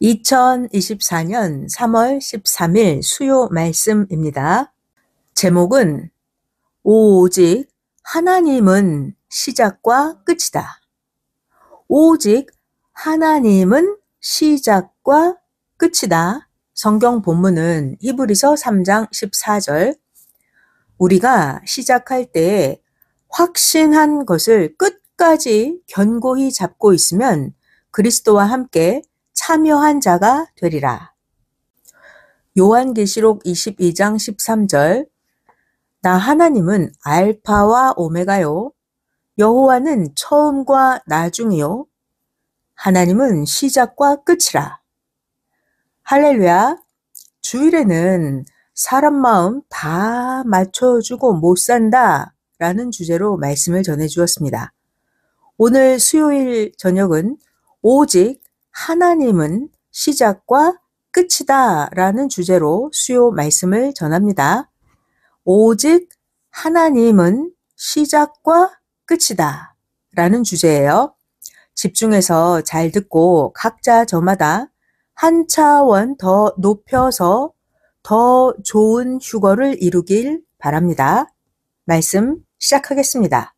2024년 3월 13일 수요 말씀입니다. 제목은 오직 하나님은 시작과 끝이다. 오직 하나님은 시작과 끝이다. 성경 본문은 히브리서 3장 14절. 우리가 시작할 때 확신한 것을 끝까지 견고히 잡고 있으면 그리스도와 함께 참여한 자가 되리라. 요한계시록 22장 13절. 나 하나님은 알파와 오메가요. 여호와는 처음과 나중이요. 하나님은 시작과 끝이라. 할렐루야. 주일에는 사람 마음 다 맞춰주고 못 산다 라는 주제로 말씀을 전해주었습니다. 오늘 수요일 저녁은 오직 하나님은 시작과 끝이다 라는 주제로 수요 말씀을 전합니다. 오직 하나님은 시작과 끝이다 라는 주제예요. 집중해서 잘 듣고 각자 저마다 한 차원 더 높여서 더 좋은 휴거를 이루길 바랍니다. 말씀 시작하겠습니다.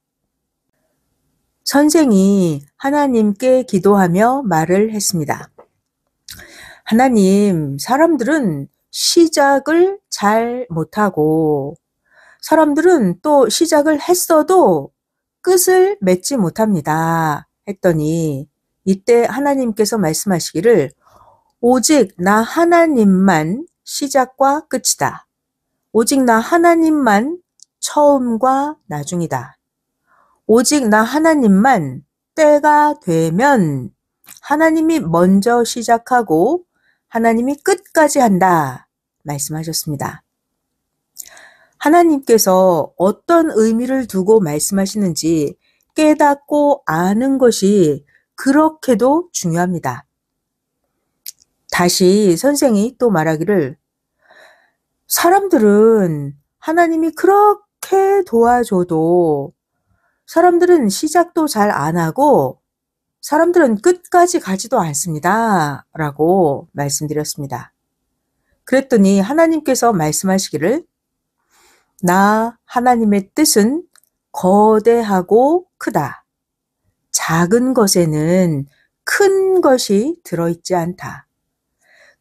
선생이 하나님께 기도하며 말을 했습니다. 하나님, 사람들은 시작을 잘 못하고 사람들은 또 시작을 했어도 끝을 맺지 못합니다. 했더니 이때 하나님께서 말씀하시기를 오직 나 하나님만 시작과 끝이다. 오직 나 하나님만 처음과 나중이다. 오직 나 하나님만 때가 되면 하나님이 먼저 시작하고 하나님이 끝까지 한다 말씀하셨습니다. 하나님께서 어떤 의미를 두고 말씀하시는지 깨닫고 아는 것이 그렇게도 중요합니다. 다시 선생이 또 말하기를 사람들은 하나님이 그렇게 도와줘도 사람들은 시작도 잘 안 하고 사람들은 끝까지 가지도 않습니다. 라고 말씀드렸습니다. 그랬더니 하나님께서 말씀하시기를 나 하나님의 뜻은 거대하고 크다. 작은 것에는 큰 것이 들어있지 않다.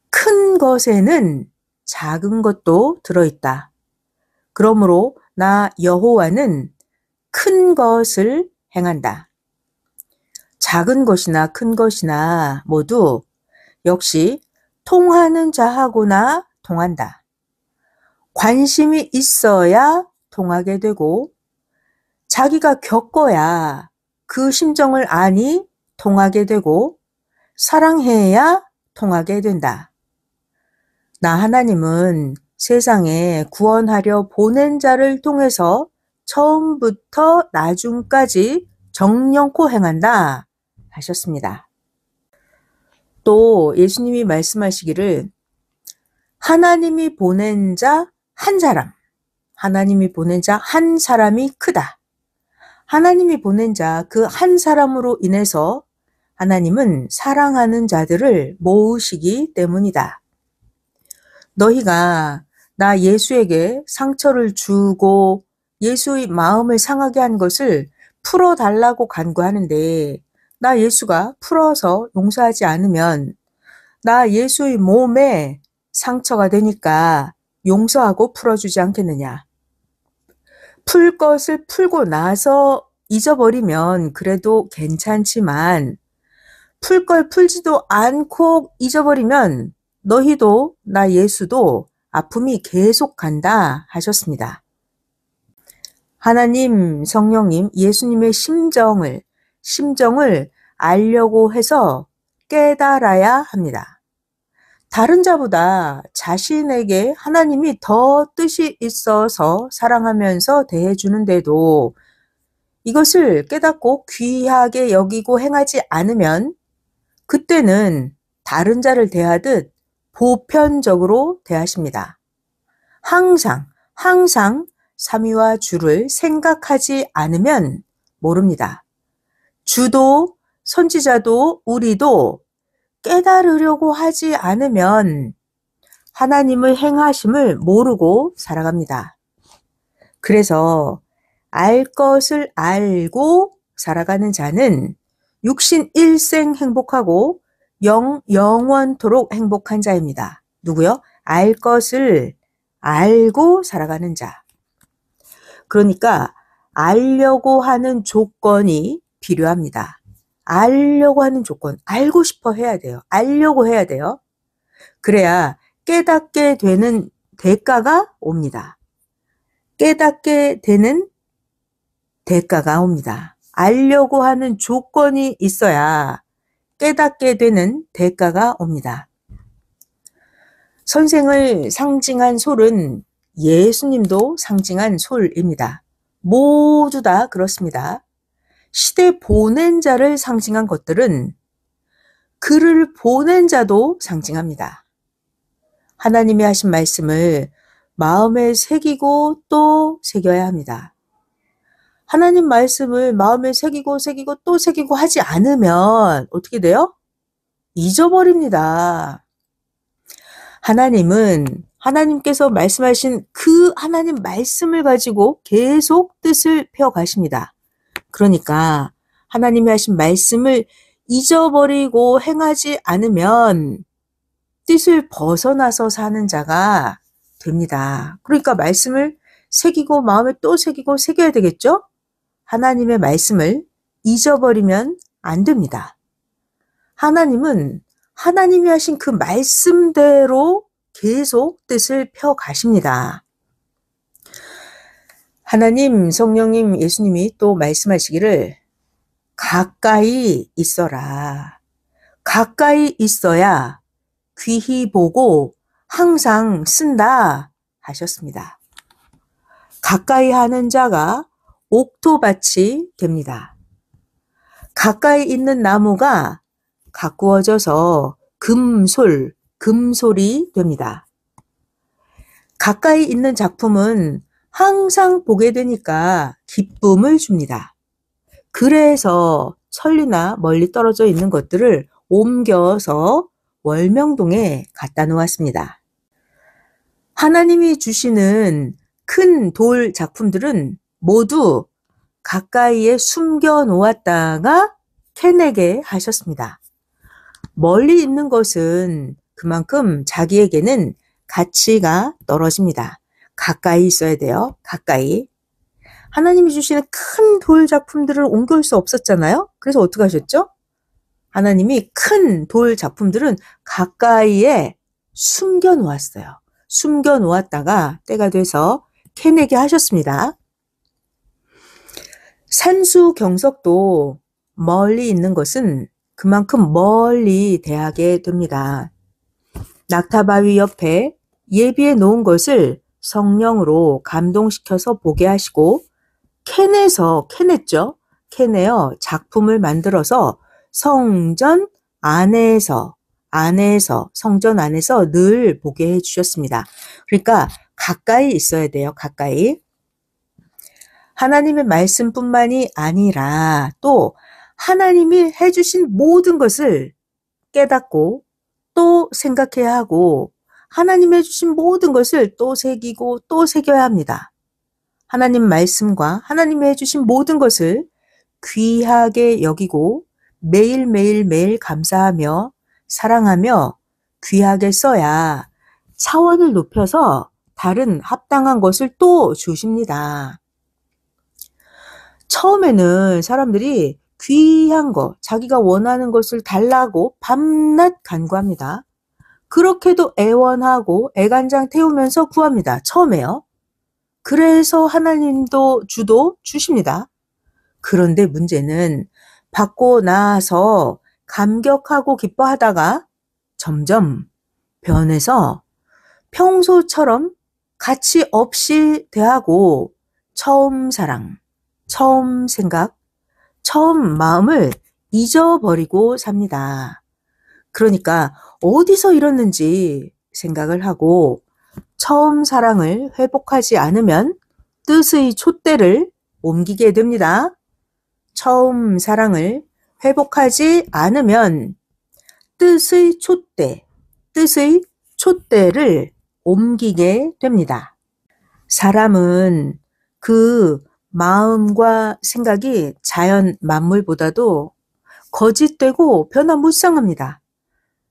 큰 것에는 작은 것도 들어있다. 그러므로 나 여호와는 큰 것을 행한다. 작은 것이나 큰 것이나 모두 역시 통하는 자하고나 통한다. 관심이 있어야 통하게 되고 자기가 겪어야 그 심정을 아니 통하게 되고 사랑해야 통하게 된다. 나 하나님은 세상에 구원하려 보낸 자를 통해서 처음부터 나중까지 정령코 행한다 하셨습니다. 또 예수님이 말씀하시기를 하나님이 보낸 자 한 사람, 하나님이 보낸 자 한 사람이 크다. 하나님이 보낸 자 그 한 사람으로 인해서 하나님은 사랑하는 자들을 모으시기 때문이다. 너희가 나 예수에게 상처를 주고 예수의 마음을 상하게 한 것을 풀어달라고 간구하는데 나 예수가 풀어서 용서하지 않으면 나 예수의 몸에 상처가 되니까 용서하고 풀어주지 않겠느냐. 풀 것을 풀고 나서 잊어버리면 그래도 괜찮지만 풀 걸 풀지도 않고 잊어버리면 너희도 나 예수도 아픔이 계속 간다 하셨습니다. 하나님, 성령님, 예수님의 심정을 알려고 해서 깨달아야 합니다. 다른 자보다 자신에게 하나님이 더 뜻이 있어서 사랑하면서 대해주는데도 이것을 깨닫고 귀하게 여기고 행하지 않으면 그때는 다른 자를 대하듯 보편적으로 대하십니다. 항상 삼위와 주를 생각하지 않으면 모릅니다. 주도 선지자도 우리도 깨달으려고 하지 않으면 하나님의 행하심을 모르고 살아갑니다. 그래서 알 것을 알고 살아가는 자는 육신 일생 행복하고 영원토록 행복한 자입니다. 누구요? 알 것을 알고 살아가는 자. 그러니까 알려고 하는 조건이 필요합니다. 알려고 하는 조건, 알고 싶어 해야 돼요. 알려고 해야 돼요. 그래야 깨닫게 되는 대가가 옵니다. 깨닫게 되는 대가가 옵니다. 알려고 하는 조건이 있어야 깨닫게 되는 대가가 옵니다. 선생을 상징한 솔은 예수님도 상징한 솔입니다. 모두 다 그렇습니다. 시대 보낸 자를 상징한 것들은 그를 보낸 자도 상징합니다. 하나님이 하신 말씀을 마음에 새기고 또 새겨야 합니다. 하나님 말씀을 마음에 새기고 또 새기고 하지 않으면 어떻게 돼요? 잊어버립니다. 하나님께서 말씀하신 그 하나님 말씀을 가지고 계속 뜻을 펴가십니다. 그러니까 하나님이 하신 말씀을 잊어버리고 행하지 않으면 뜻을 벗어나서 사는 자가 됩니다. 그러니까 말씀을 새기고 마음에 또 새기고 새겨야 되겠죠? 하나님의 말씀을 잊어버리면 안 됩니다. 하나님은 하나님이 하신 그 말씀대로 계속 뜻을 펴 가십니다. 하나님, 성령님, 예수님이 또 말씀하시기를 가까이 있어라. 가까이 있어야 귀히 보고 항상 쓴다 하셨습니다. 가까이 하는 자가 옥토밭이 됩니다. 가까이 있는 나무가 가꾸어져서 금솔이 됩니다. 가까이 있는 작품은 항상 보게 되니까 기쁨을 줍니다. 그래서 천리나 멀리 떨어져 있는 것들을 옮겨서 월명동에 갖다 놓았습니다. 하나님이 주시는 큰 돌 작품들은 모두 가까이에 숨겨 놓았다가 캐내게 하셨습니다. 멀리 있는 것은 그만큼 자기에게는 가치가 떨어집니다. 가까이 있어야 돼요. 가까이. 하나님이 주시는 큰 돌 작품들을 옮길 수 없었잖아요. 그래서 어떻게 하셨죠? 하나님이 큰 돌 작품들은 가까이에 숨겨 놓았어요. 숨겨 놓았다가 때가 돼서 캐내게 하셨습니다. 산수경석도 멀리 있는 것은 그만큼 멀리 대하게 됩니다. 낙타바위 옆에 예비해 놓은 것을 성령으로 감동시켜서 보게 하시고 캐냈죠. 캐내어 작품을 만들어서 성전 안에서 늘 보게 해주셨습니다. 그러니까 가까이 있어야 돼요. 가까이. 하나님의 말씀뿐만이 아니라 또 하나님이 해주신 모든 것을 깨닫고 또 생각해야 하고 하나님이 해주신 모든 것을 또 새기고 또 새겨야 합니다. 하나님 말씀과 하나님이 해주신 모든 것을 귀하게 여기고 매일 감사하며 사랑하며 귀하게 써야 차원을 높여서 다른 합당한 것을 또 주십니다. 처음에는 사람들이 귀한 거, 자기가 원하는 것을 달라고 밤낮 간구합니다. 그렇게도 애원하고 애간장 태우면서 구합니다. 처음에요. 그래서 하나님도 주십니다. 그런데 문제는 받고 나서 감격하고 기뻐하다가 점점 변해서 평소처럼 가치 없이 대하고 처음 사랑, 처음 생각, 처음 마음을 잊어버리고 삽니다. 그러니까 어디서 이렇는지 생각을 하고 처음 사랑을 회복하지 않으면 뜻의 촛대를 옮기게 됩니다. 처음 사랑을 회복하지 않으면 뜻의 촛대를 옮기게 됩니다. 사람은 그 마음과 생각이 자연 만물보다도 거짓되고 변화무쌍합니다.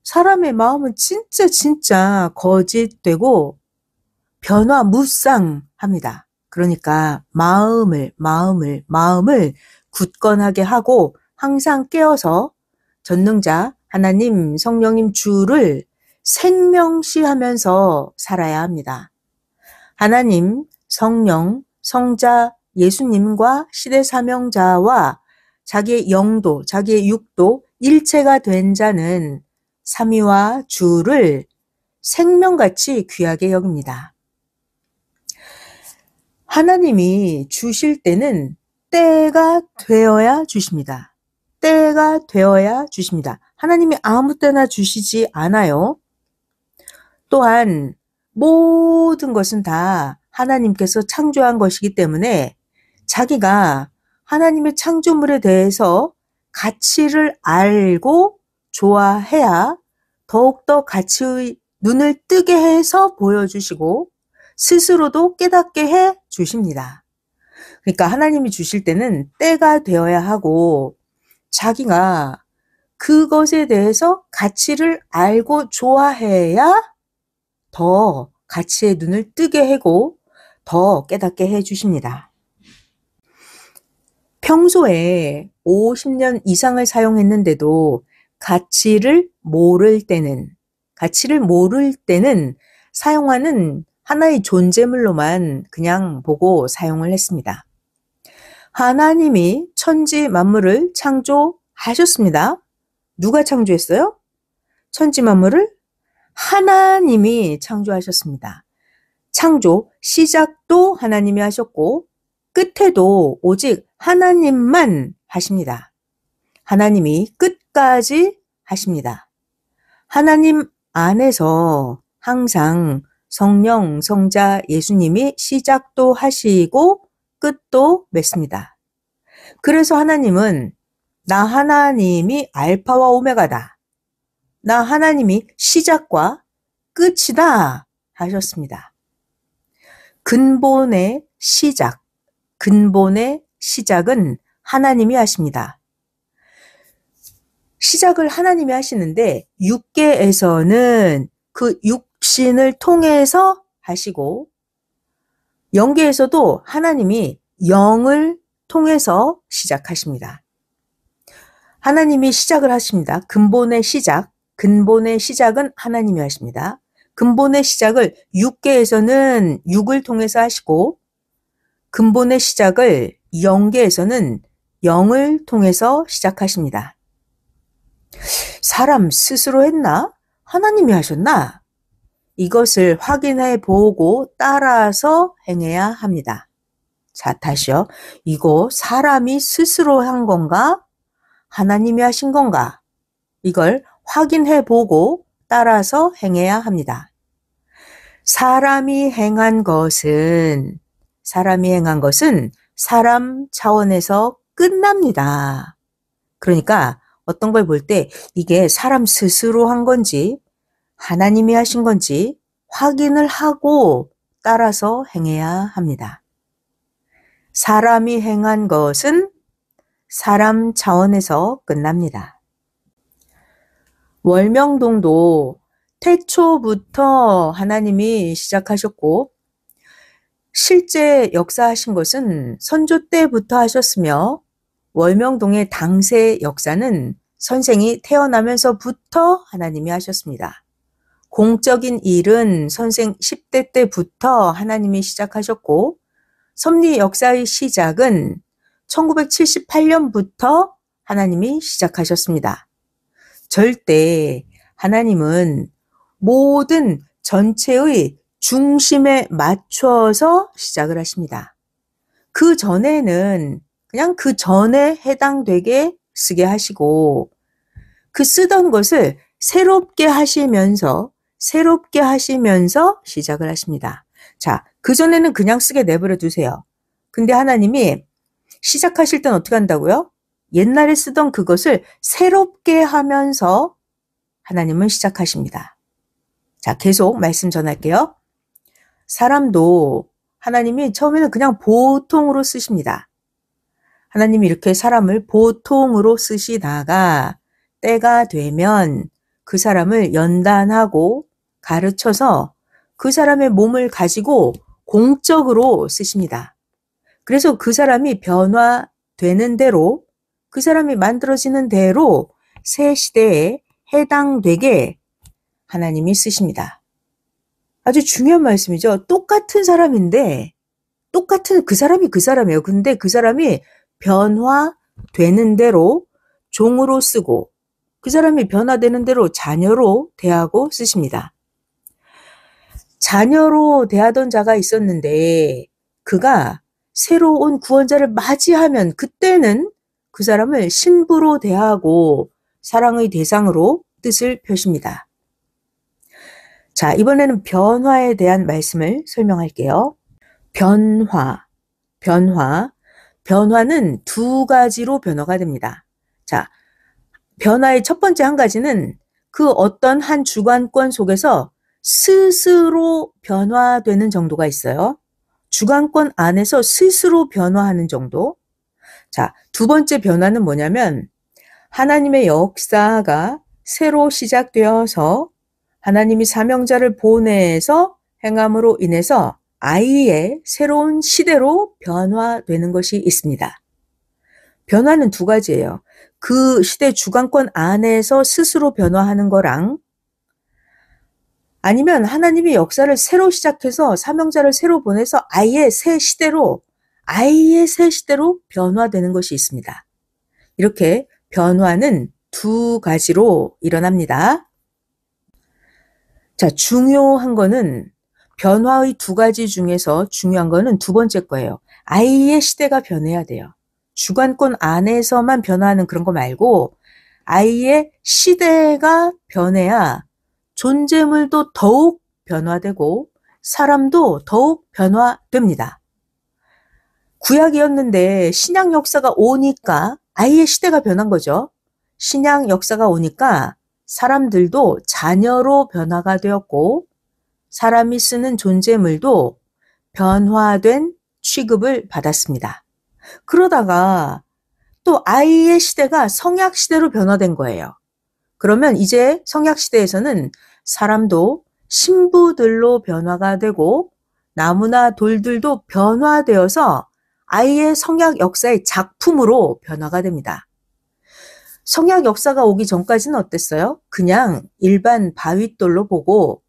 사람의 마음은 진짜 거짓되고 변화무쌍합니다. 그러니까 마음을 굳건하게 하고 항상 깨어서 전능자 하나님 성령님 주를 생명시하면서 살아야 합니다. 하나님, 성령, 성자, 예수님과 시대사명자와 자기의 영도, 자기의 육도, 일체가 된 자는 삼위와 주를 생명같이 귀하게 여깁니다. 하나님이 주실 때는 때가 되어야 주십니다. 때가 되어야 주십니다. 하나님이 아무 때나 주시지 않아요. 또한 모든 것은 다 하나님께서 창조한 것이기 때문에 자기가 하나님의 창조물에 대해서 가치를 알고 좋아해야 더욱더 가치의 눈을 뜨게 해서 보여주시고 스스로도 깨닫게 해 주십니다. 그러니까 하나님이 주실 때는 때가 되어야 하고 자기가 그것에 대해서 가치를 알고 좋아해야 더 가치의 눈을 뜨게 하고 더 깨닫게 해 주십니다. 평소에 50년 이상을 사용했는데도 가치를 모를 때는 사용하는 하나의 존재물로만 그냥 보고 사용을 했습니다. 하나님이 천지 만물을 창조하셨습니다. 누가 창조했어요? 천지 만물을 하나님이 창조하셨습니다. 창조, 시작도 하나님이 하셨고 끝에도 오직 하나님만 하십니다. 하나님이 끝까지 하십니다. 하나님 안에서 항상 성령, 성자, 예수님이 시작도 하시고 끝도 맺습니다. 그래서 하나님은 나 하나님이 알파와 오메가다. 나 하나님이 시작과 끝이다 하셨습니다. 근본의 시작은 하나님이 하십니다. 시작을 하나님이 하시는데 육계에서는 그 육신을 통해서 하시고 영계에서도 하나님이 영을 통해서 시작하십니다. 하나님이 시작을 하십니다. 근본의 시작은 하나님이 하십니다. 근본의 시작을 육계에서는 육을 통해서 하시고 근본의 시작을 영계에서는 영을 통해서 시작하십니다. 사람 스스로 했나? 하나님이 하셨나? 이것을 확인해 보고 따라서 행해야 합니다. 자, 다시요. 이거 사람이 스스로 한 건가? 하나님이 하신 건가? 이걸 확인해 보고 따라서 행해야 합니다. 사람이 행한 것은 사람 차원에서 끝납니다. 그러니까 어떤 걸 볼 때 이게 사람 스스로 한 건지 하나님이 하신 건지 확인을 하고 따라서 행해야 합니다. 사람이 행한 것은 사람 차원에서 끝납니다. 월명동도 태초부터 하나님이 시작하셨고 실제 역사하신 것은 선조 때부터 하셨으며 월명동의 당세 역사는 선생이 태어나면서부터 하나님이 하셨습니다. 공적인 일은 선생 10대 때부터 하나님이 시작하셨고 섭리 역사의 시작은 1978년부터 하나님이 시작하셨습니다. 절대 하나님은 모든 전체의 중심에 맞춰서 시작을 하십니다. 그 전에는 그냥 그 전에 해당되게 쓰게 하시고 그 쓰던 것을 새롭게 하시면서 시작을 하십니다. 자, 그전에는 그냥 쓰게 내버려 두세요. 근데 하나님이 시작하실 땐 어떻게 한다고요? 옛날에 쓰던 그것을 새롭게 하면서 하나님은 시작하십니다. 자, 계속 말씀 전할게요. 사람도 하나님이 처음에는 그냥 보통으로 쓰십니다. 하나님이 이렇게 사람을 보통으로 쓰시다가 때가 되면 그 사람을 연단하고 가르쳐서 그 사람의 몸을 가지고 공적으로 쓰십니다. 그래서 그 사람이 변화되는 대로, 그 사람이 만들어지는 대로 새 시대에 해당되게 하나님이 쓰십니다. 아주 중요한 말씀이죠. 똑같은 사람인데, 똑같은 그 사람이 그 사람이에요. 근데 그 사람이 변화되는 대로 종으로 쓰고, 그 사람이 변화되는 대로 자녀로 대하고 쓰십니다. 자녀로 대하던 자가 있었는데 그가 새로운 구원자를 맞이하면 그때는 그 사람을 신부로 대하고 사랑의 대상으로 뜻을 펴십니다. 자, 이번에는 변화에 대한 말씀을 설명할게요. 변화는 두 가지로 변화가 됩니다. 자, 변화의 첫 번째 한 가지는 그 어떤 한 주관권 속에서 스스로 변화되는 정도가 있어요. 주관권 안에서 스스로 변화하는 정도. 자, 두 번째 변화는 뭐냐면 하나님의 역사가 새로 시작되어서 하나님이 사명자를 보내서 행함으로 인해서 아이의 새로운 시대로 변화되는 것이 있습니다. 변화는 두 가지예요. 그 시대 주관권 안에서 스스로 변화하는 거랑 아니면 하나님이 역사를 새로 시작해서 사명자를 새로 보내서 아예 새 시대로 변화되는 것이 있습니다. 이렇게 변화는 두 가지로 일어납니다. 자, 중요한 거는 변화의 두 가지 중에서 중요한 거는 두 번째 거예요. 아이의 시대가 변해야 돼요. 주관권 안에서만 변화하는 그런 거 말고 아이의 시대가 변해야 존재물도 더욱 변화되고 사람도 더욱 변화됩니다. 구약이었는데 신약 역사가 오니까 아이의 시대가 변한 거죠. 신약 역사가 오니까 사람들도 자녀로 변화가 되었고 사람이 쓰는 존재물도 변화된 취급을 받았습니다. 그러다가 또 아이의 시대가 성약 시대로 변화된 거예요. 그러면 이제 성약 시대에서는 사람도 신부들로 변화가 되고 나무나 돌들도 변화되어서 아이의 성약 역사의 작품으로 변화가 됩니다. 성약 역사가 오기 전까지는 어땠어요? 그냥 일반 바윗돌로 보고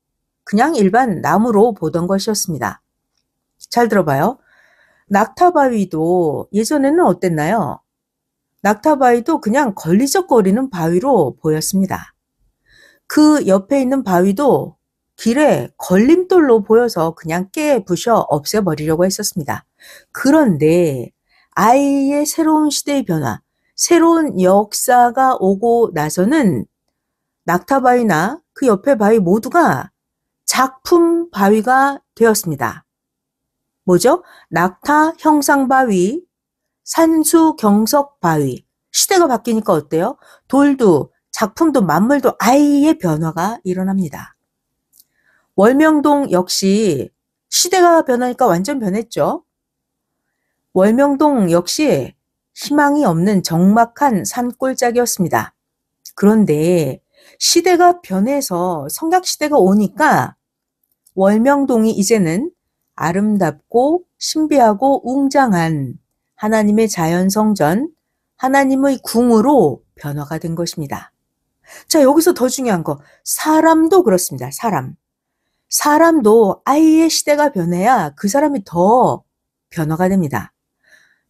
그냥 일반 나무로 보던 것이었습니다. 잘 들어봐요. 낙타바위도 예전에는 어땠나요? 낙타바위도 그냥 걸리적거리는 바위로 보였습니다. 그 옆에 있는 바위도 길에 걸림돌로 보여서 그냥 깨부셔 없애버리려고 했었습니다. 그런데 아이의 새로운 시대의 변화, 새로운 역사가 오고 나서는 낙타바위나 그 옆에 바위 모두가 작품 바위가 되었습니다. 뭐죠? 낙타 형상바위, 산수 경석바위. 시대가 바뀌니까 어때요? 돌도 작품도 만물도 아예 변화가 일어납니다. 월명동 역시 시대가 변하니까 완전 변했죠. 월명동 역시 희망이 없는 적막한 산골짜기였습니다. 그런데 시대가 변해서 성약시대가 오니까 월명동이 이제는 아름답고 신비하고 웅장한 하나님의 자연성전, 하나님의 궁으로 변화가 된 것입니다. 자, 여기서 더 중요한 거, 사람도 그렇습니다. 사람도 아이의 시대가 변해야 그 사람이 더 변화가 됩니다.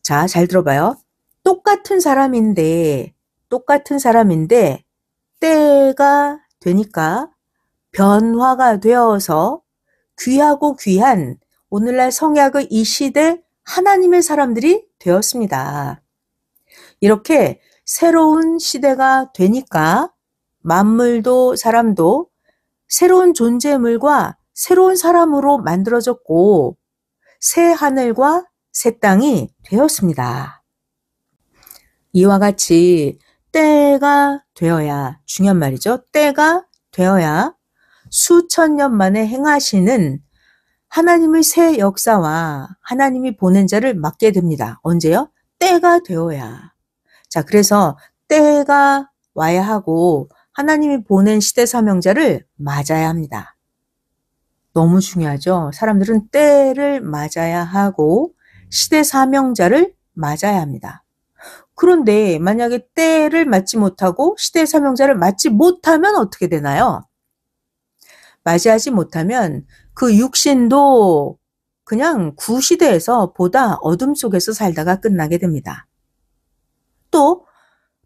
자, 잘 들어봐요. 똑같은 사람인데 때가 되니까 변화가 되어서 귀하고 귀한 오늘날 성약의 이 시대 하나님의 사람들이 되었습니다. 이렇게 새로운 시대가 되니까 만물도 사람도 새로운 존재물과 새로운 사람으로 만들어졌고 새 하늘과 새 땅이 되었습니다. 이와 같이 때가 되어야, 중요한 말이죠. 때가 되어야 수천 년 만에 행하시는 하나님의 새 역사와 하나님이 보낸 자를 맡게 됩니다. 언제요? 때가 되어야. 자, 그래서 때가 와야 하고 하나님이 보낸 시대 사명자를 맞아야 합니다. 너무 중요하죠. 사람들은 때를 맞아야 하고 시대 사명자를 맞아야 합니다. 그런데 만약에 때를 맞지 못하고 시대 사명자를 맞지 못하면 어떻게 되나요? 맞이하지 못하면 그 육신도 그냥 구시대에서 보다 어둠 속에서 살다가 끝나게 됩니다. 또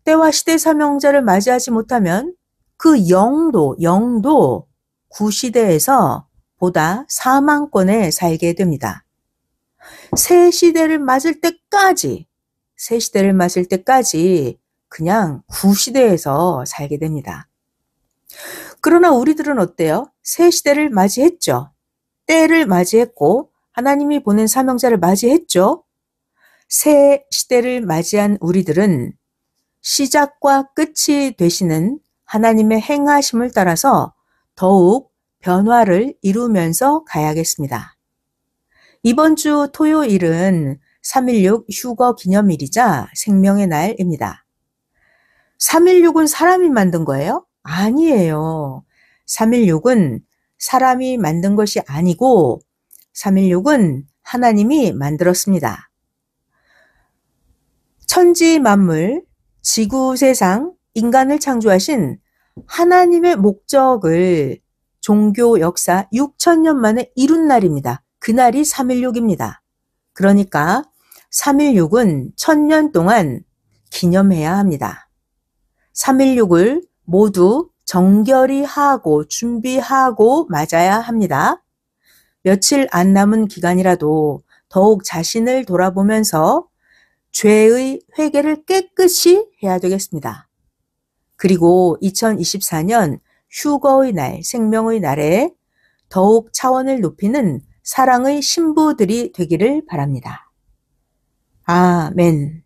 때와 시대 사명자를 맞이하지 못하면 그 영도 구시대에서 보다 사망권에 살게 됩니다. 새 시대를 맞을 때까지 그냥 구시대에서 살게 됩니다. 그러나 우리들은 어때요? 새 시대를 맞이했죠. 때를 맞이했고 하나님이 보낸 사명자를 맞이했죠. 새 시대를 맞이한 우리들은 시작과 끝이 되시는 하나님의 행하심을 따라서 더욱 변화를 이루면서 가야겠습니다. 이번 주 토요일은 3.16 휴거 기념일이자 생명의 날입니다. 3.16은 사람이 만든 거예요? 아니에요. 3.16은 사람이 만든 것이 아니고 3.16은 하나님이 만들었습니다. 천지 만물, 지구 세상, 인간을 창조하신 하나님의 목적을 종교 역사 6,000년 만에 이룬 날입니다. 그날이 3.16입니다. 그러니까 3.16은 1000년 동안 기념해야 합니다. 3.16을 모두 정결히 하고 준비하고 맞아야 합니다. 며칠 안 남은 기간이라도 더욱 자신을 돌아보면서 죄의 회개를 깨끗이 해야 되겠습니다. 그리고 2024년 휴거의 날, 생명의 날에 더욱 차원을 높이는 사랑의 신부들이 되기를 바랍니다. 아멘.